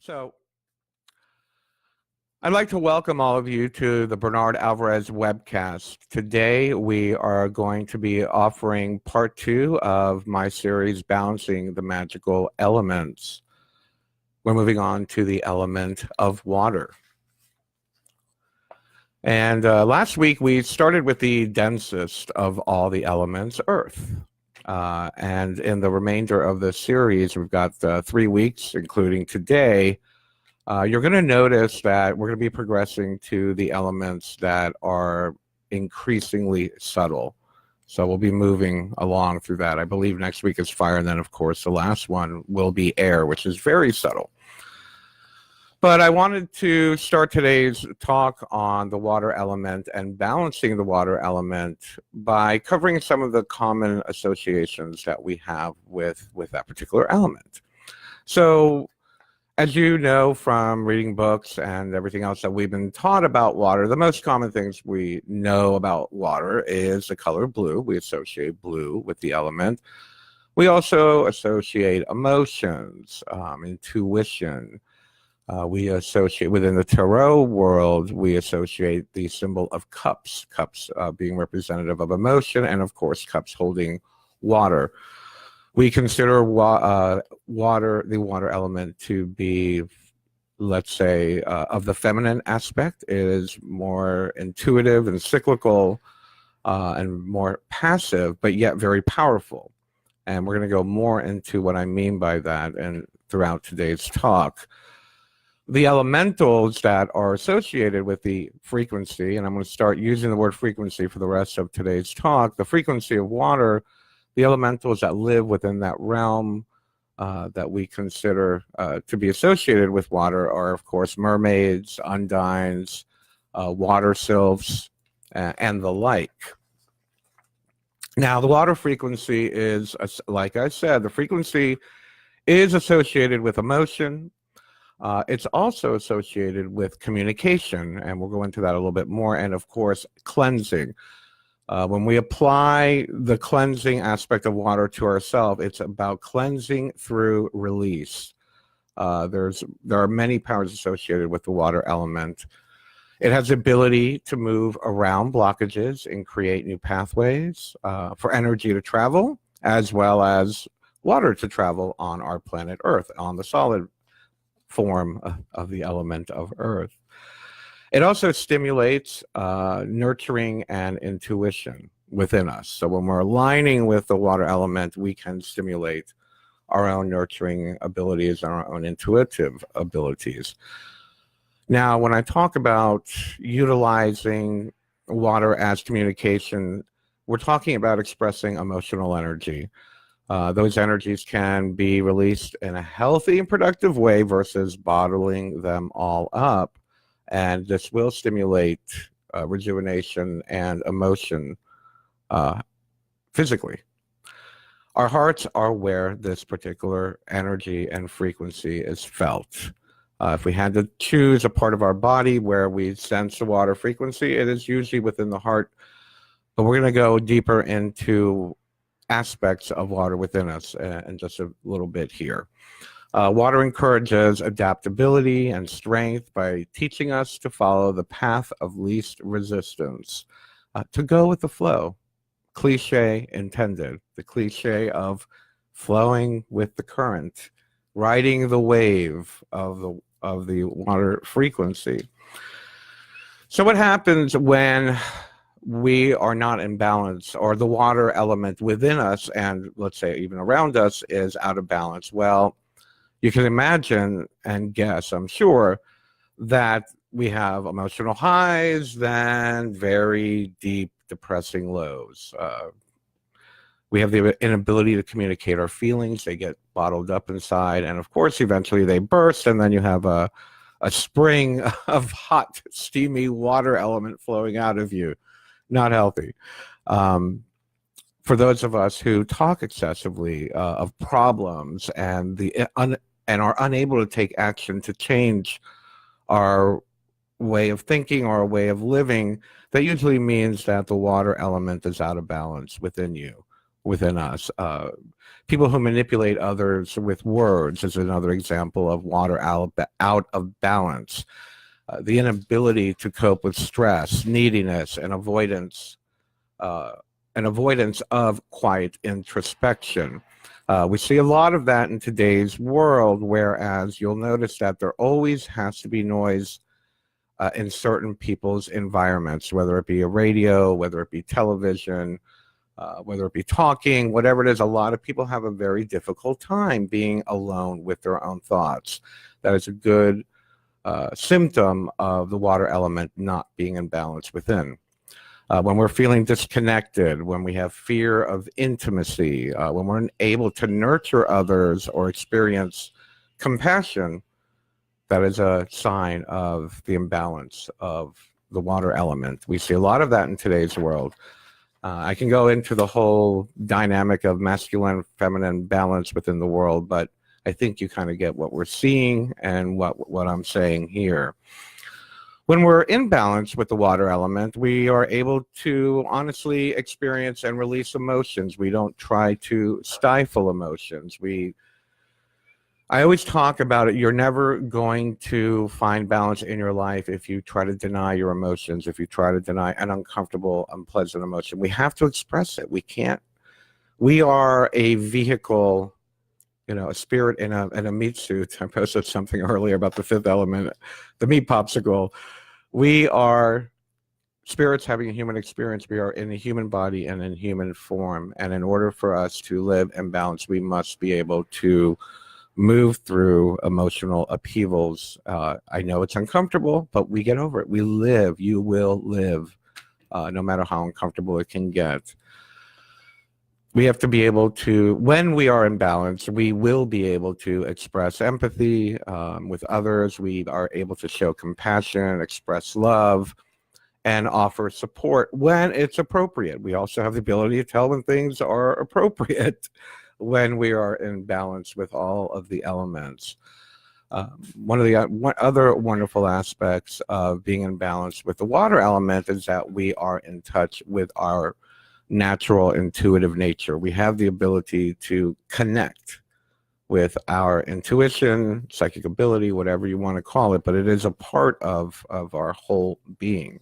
So I'd like to welcome all of you to the Bernard Alvarez webcast. Today we are going to be offering part 2 of my series, Balancing the Magical Elements. We're moving on to the element of water. And last week we started with the densest of all the elements, Earth. And in the remainder of the series, we've got 3 weeks, including today. You're going to notice that we're going to be progressing to the elements that are increasingly subtle. So we'll be moving along through that. I believe next week is fire, and then, of course, the last one will be air, which is very subtle. But I wanted to start today's talk on the water element and balancing the water element by covering some of the common associations that we have with that particular element. So, as you know from reading books and everything else that we've been taught about water, the most common things we know about water is the color blue. We associate blue with the element. We also associate emotions, intuition. We associate, within the tarot world, we associate the symbol of cups, being representative of emotion, and of course, cups holding water. We consider the water element to be, let's say, of the feminine aspect. It is more intuitive and cyclical and more passive, but yet very powerful. And we're going to go more into what I mean by that and throughout today's talk. The elementals that are associated with the frequency, and I'm going to start using the word frequency for the rest of today's talk, the frequency of water, the elementals that live within that realm that we consider to be associated with water are, of course, mermaids, undines, water sylphs, and the like. Now, the water frequency is, like I said, the frequency is associated with emotion. It's also associated with communication, and we'll go into that a little bit more, and of course, cleansing. When we apply the cleansing aspect of water to ourselves, it's about cleansing through release. There are many powers associated with the water element. It has the ability to move around blockages and create new pathways for energy to travel, as well as water to travel on our planet Earth, on the solid form of the element of Earth. It also stimulates nurturing and intuition within us. So when we're aligning with the water element, we can stimulate our own nurturing abilities and our own intuitive abilities. Now, when I talk about utilizing water as communication, we're talking about expressing emotional energy. Those energies can be released in a healthy and productive way versus bottling them all up. And this will stimulate rejuvenation and emotion physically. Our hearts are where this particular energy and frequency is felt. If we had to choose a part of our body where we sense the water frequency, it is usually within the heart. But we're going to go deeper into aspects of water within us in just a little bit here. Water encourages adaptability and strength by teaching us to follow the path of least resistance, to go with the flow. Cliche intended, the cliche of flowing with the current, riding the wave of the water frequency. So what happens when we are not in balance, or the water element within us and, let's say, even around us is out of balance? Well, you can imagine and guess, I'm sure, that we have emotional highs, then very deep, depressing lows. We have the inability to communicate our feelings. They get bottled up inside, and of course, eventually they burst, and then you have a spring of hot, steamy water element flowing out of you. Not healthy. For those of us who talk excessively of problems and are unable to take action to change our way of thinking or a way of living, that usually means that the water element is out of balance within you. within us. People who manipulate others with words is another example of water out of balance. The inability to cope with stress, neediness, and avoidance of quiet introspection. We see a lot of that in today's world, whereas you'll notice that there always has to be noise in certain people's environments, whether it be a radio, whether it be television, whether it be talking, whatever it is. A lot of people have a very difficult time being alone with their own thoughts. That is a good symptom of the water element not being in balance within. When we're feeling disconnected, when we have fear of intimacy, when we're unable to nurture others or experience compassion, that is a sign of the imbalance of the water element. We see a lot of that in today's world. I can go into the whole dynamic of masculine, feminine balance within the world, but I think you kind of get what we're seeing and what I'm saying here. When we're in balance with the water element, we are able to honestly experience and release emotions. We don't try to stifle emotions. I always talk about it. You're never going to find balance in your life if you try to deny your emotions, if you try to deny an uncomfortable, unpleasant emotion. We have to express it. We can't. We are a vehicle, a spirit in a meat suit. I posted something earlier about the fifth element, the meat popsicle. We are spirits having a human experience. We are in a human body and in human form. And in order for us to live in balance, we must be able to move through emotional upheavals. I know it's uncomfortable, but we get over it. We live. You will live, no matter how uncomfortable it can get. We have to be able to, when we are in balance, we will be able to express empathy with others. We are able to show compassion, express love, and offer support when it's appropriate. We also have the ability to tell when things are appropriate when we are in balance with all of the elements. One of the other wonderful aspects of being in balance with the water element is that we are in touch with our natural intuitive nature. We have the ability to connect with our intuition, psychic ability, whatever you want to call it, but it is a part of our whole being.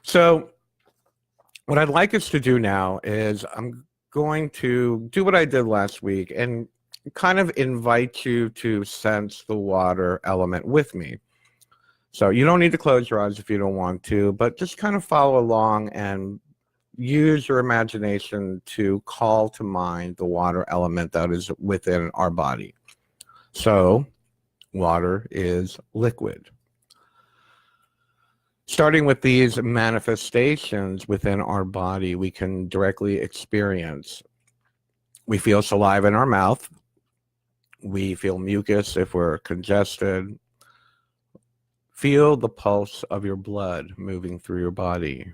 So what I'd like us to do now is I'm going to do what I did last week and kind of invite you to sense the water element with me. So you don't need to close your eyes if you don't want to, but just kind of follow along and use your imagination to call to mind the water element that is within our body. So water is liquid. Starting with these manifestations within our body, we can directly experience. We feel saliva in our mouth. We feel mucus if we're congested. Feel the pulse of your blood moving through your body.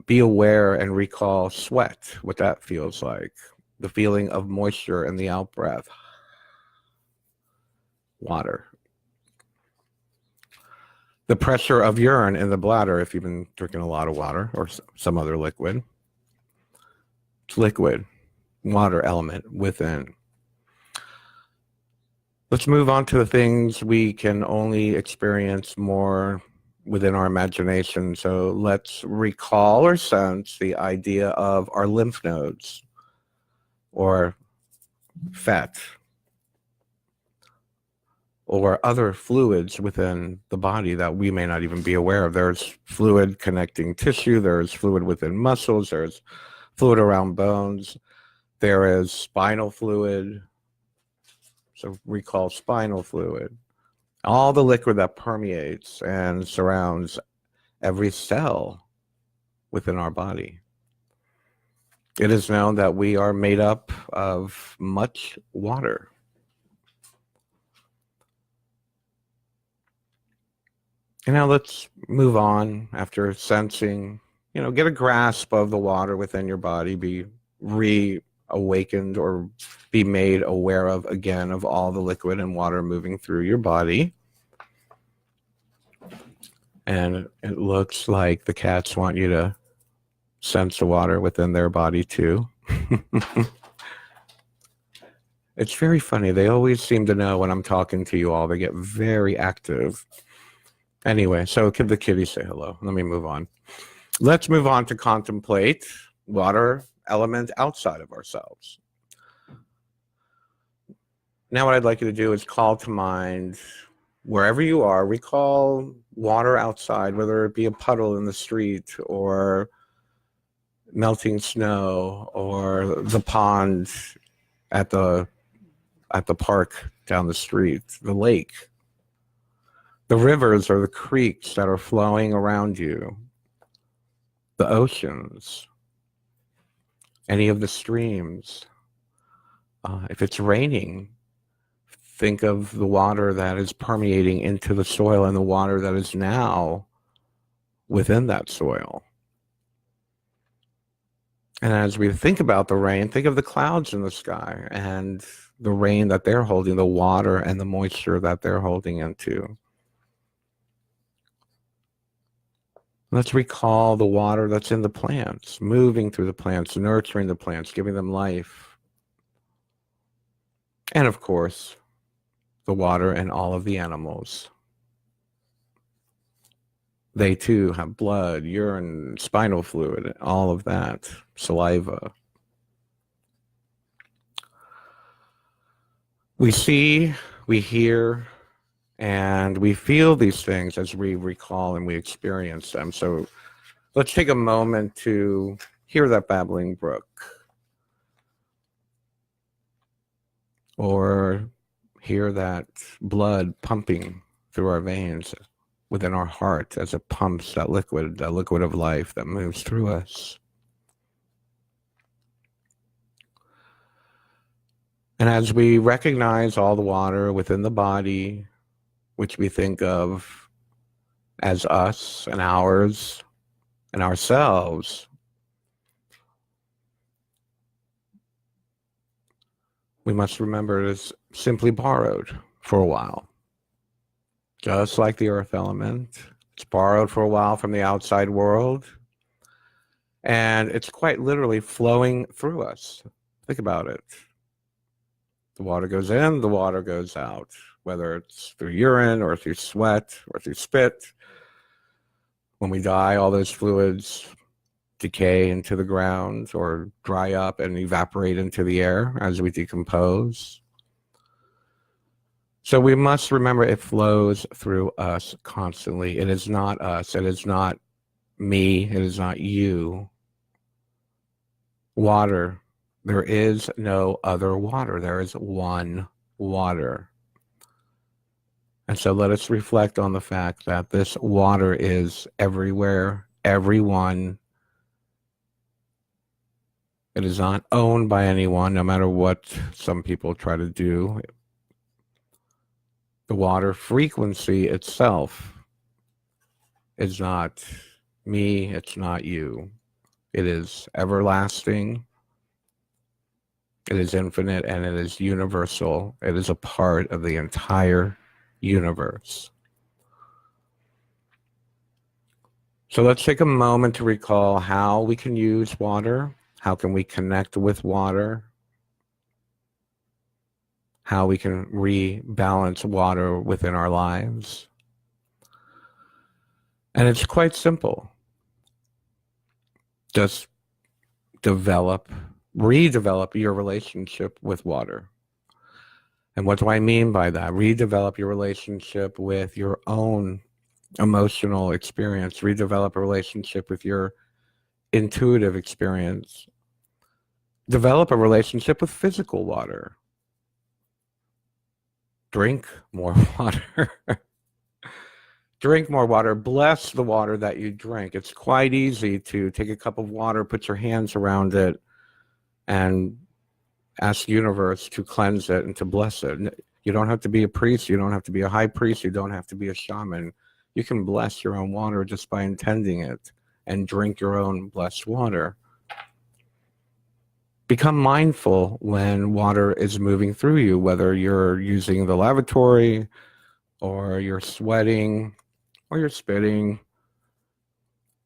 Be aware and recall sweat, what that feels like. The feeling of moisture in the out-breath. Water. The pressure of urine in the bladder if you've been drinking a lot of water or some other liquid. It's liquid, water element within. Let's move on to the things we can only experience more within our imagination. So let's recall or sense the idea of our lymph nodes or fat, or other fluids within the body that we may not even be aware of. There's fluid connecting tissue, there's fluid within muscles, there's fluid around bones, there is spinal fluid. So recall spinal fluid. All the liquid that permeates and surrounds every cell within our body. It is known that we are made up of much water. And now let's move on after sensing, get a grasp of the water within your body, be reawakened or be made aware of again of all the liquid and water moving through your body. And it looks like the cats want you to sense the water within their body too. It's very funny. They always seem to know when I'm talking to you all. They get very active. Anyway, so can the kitty say hello? Let me move on. Let's move on to contemplate water element outside of ourselves. Now what I'd like you to do is call to mind, wherever you are, recall water outside, whether it be a puddle in the street or melting snow or the pond at the park down the street, the lake, the rivers or the creeks that are flowing around you, the oceans, any of the streams. If it's raining, think of the water that is permeating into the soil and the water that is now within that soil. And as we think about the rain, think of the clouds in the sky and the rain that they're holding, the water and the moisture that they're holding into. Let's recall the water that's in the plants, moving through the plants, nurturing the plants, giving them life. And of course, the water and all of the animals. They too have blood, urine, spinal fluid, all of that, saliva. We see, we hear, and we feel these things as we recall and we experience them. So let's take a moment to hear that babbling brook, or hear that blood pumping through our veins within our heart as it pumps that liquid of life that moves through us. And as we recognize all the water within the body, which we think of as us and ours and ourselves, we must remember it is simply borrowed for a while. Just like the earth element, it's borrowed for a while from the outside world, and it's quite literally flowing through us. Think about it. The water goes in, the water goes out, whether it's through urine or through sweat or through spit. When we die, all those fluids decay into the ground or dry up and evaporate into the air as we decompose. So we must remember it flows through us constantly. It is not us. It is not me. It is not you. Water. There is no other water. There is one water. And so let us reflect on the fact that this water is everywhere, everyone. It is not owned by anyone, no matter what some people try to do. The water frequency itself is not me, it's not you. It is everlasting, it is infinite, and it is universal. It is a part of the entire universe. So let's take a moment to recall how we can use water, how can we connect with water, how we can rebalance water within our lives. And it's quite simple. Just redevelop your relationship with water. And what do I mean by that? Redevelop your relationship with your own emotional experience. Redevelop a relationship with your intuitive experience. Develop a relationship with physical water. Drink more water. Drink more water. Bless the water that you drink. It's quite easy to take a cup of water, put your hands around it, and ask the universe to cleanse it and to bless it. You don't have to be a priest. You don't have to be a high priest. You don't have to be a shaman. You can bless your own water just by intending it and drink your own blessed water. Become mindful when water is moving through you, whether you're using the lavatory or you're sweating or you're spitting,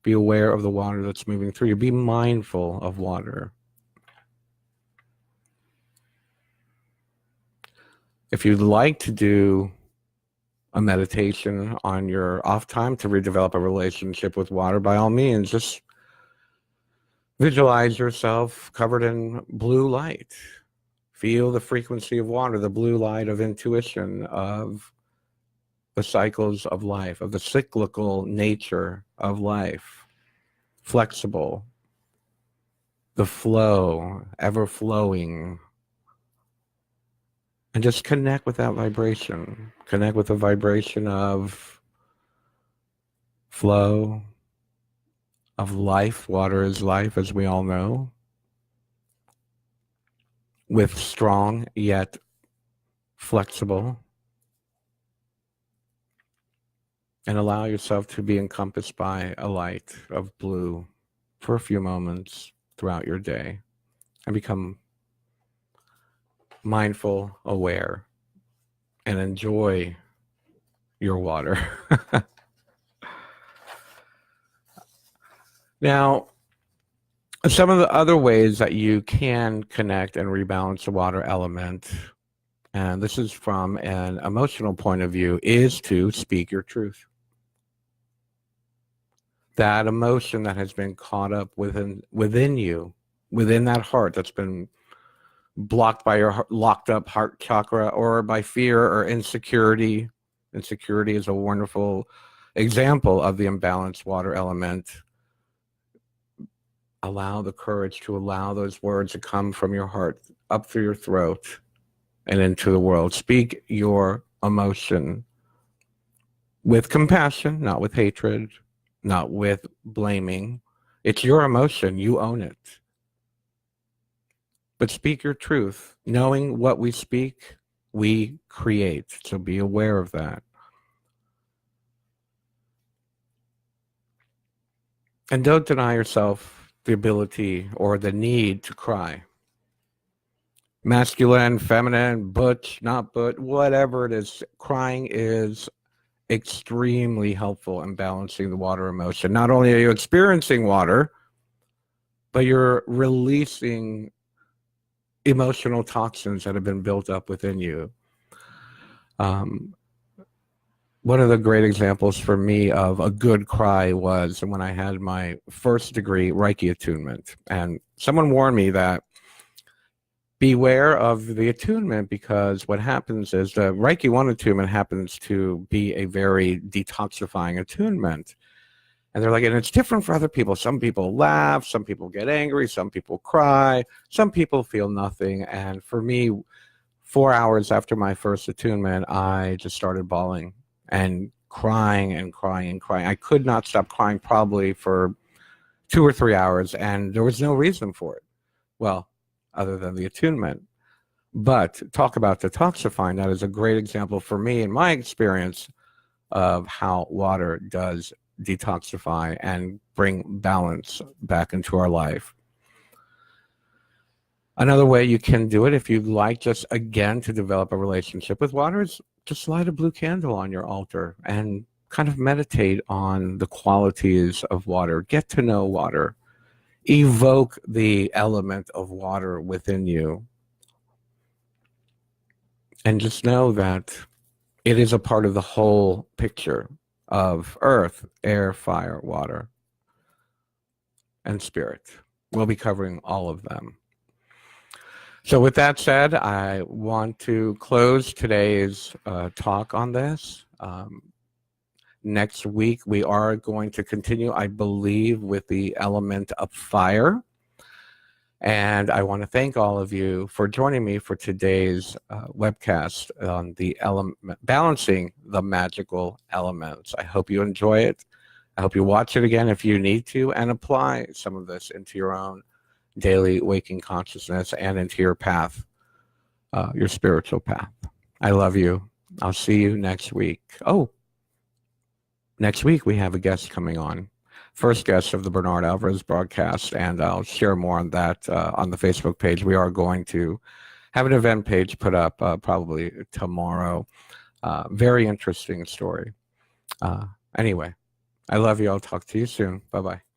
be aware of the water that's moving through you. Be mindful of water. If you'd like to do a meditation on your off time to redevelop a relationship with water, by all means, just visualize yourself covered in blue light. Feel the frequency of water, the blue light of intuition, of the cycles of life, of the cyclical nature of life. Flexible, the flow, ever flowing. And just connect with that vibration. Connect with the vibration of flow, of life. Water is life, as we all know. With strong yet flexible. And allow yourself to be encompassed by a light of blue for a few moments throughout your day. And become mindful, aware, and enjoy your water. Now, some of the other ways that you can connect and rebalance the water element, and this is from an emotional point of view, is to speak your truth. That emotion that has been caught up within you, within that heart that's been blocked by your locked up heart chakra, or by fear or insecurity. Insecurity is a wonderful example of the imbalanced water element. Allow the courage to allow those words to come from your heart, up through your throat, and into the world. Speak your emotion with compassion, not with hatred, not with blaming. It's your emotion. You own it. But speak your truth. Knowing what we speak, we create. So be aware of that. And don't deny yourself the ability or the need to cry. Masculine, feminine, butch, not butch, whatever it is, crying is extremely helpful in balancing the water emotion. Not only are you experiencing water, but you're releasing emotional toxins that have been built up within you. One of the great examples for me of a good cry was when I had my first degree Reiki attunement. And someone warned me that beware of the attunement, because what happens is the Reiki 1 attunement happens to be a very detoxifying attunement. And they're like, and it's different for other people. Some people laugh, some people get angry, some people cry, some people feel nothing. And for me, 4 hours after my first attunement, I just started bawling and crying and crying and crying. I could not stop crying probably for 2 or 3 hours, and there was no reason for it. Well, other than the attunement. But talk about detoxifying. That is a great example for me in my experience of how water does detoxify and bring balance back into our life. Another way you can do it, if you'd like, just again to develop a relationship with water, is just light a blue candle on your altar and kind of meditate on the qualities of water. Get to know water. Evoke the element of water within you. And just know that it is a part of the whole picture of earth, air, fire, water, and spirit. We'll be covering all of them. So with that said, I want to close today's talk on this. Next week, we are going to continue, I believe, with the element of fire. And I want to thank all of you for joining me for today's webcast on the balancing the magical elements. I hope you enjoy it. I hope you watch it again if you need to, and apply some of this into your own daily waking consciousness and into your path, your spiritual path. I love you. I'll see you next week. Oh, next week we have a guest coming on. First guest of the Bernard Alvarez broadcast, and I'll share more on that on the Facebook page. We are going to have an event page put up probably tomorrow. Very interesting story. Anyway, I love you. I'll talk to you soon. Bye bye.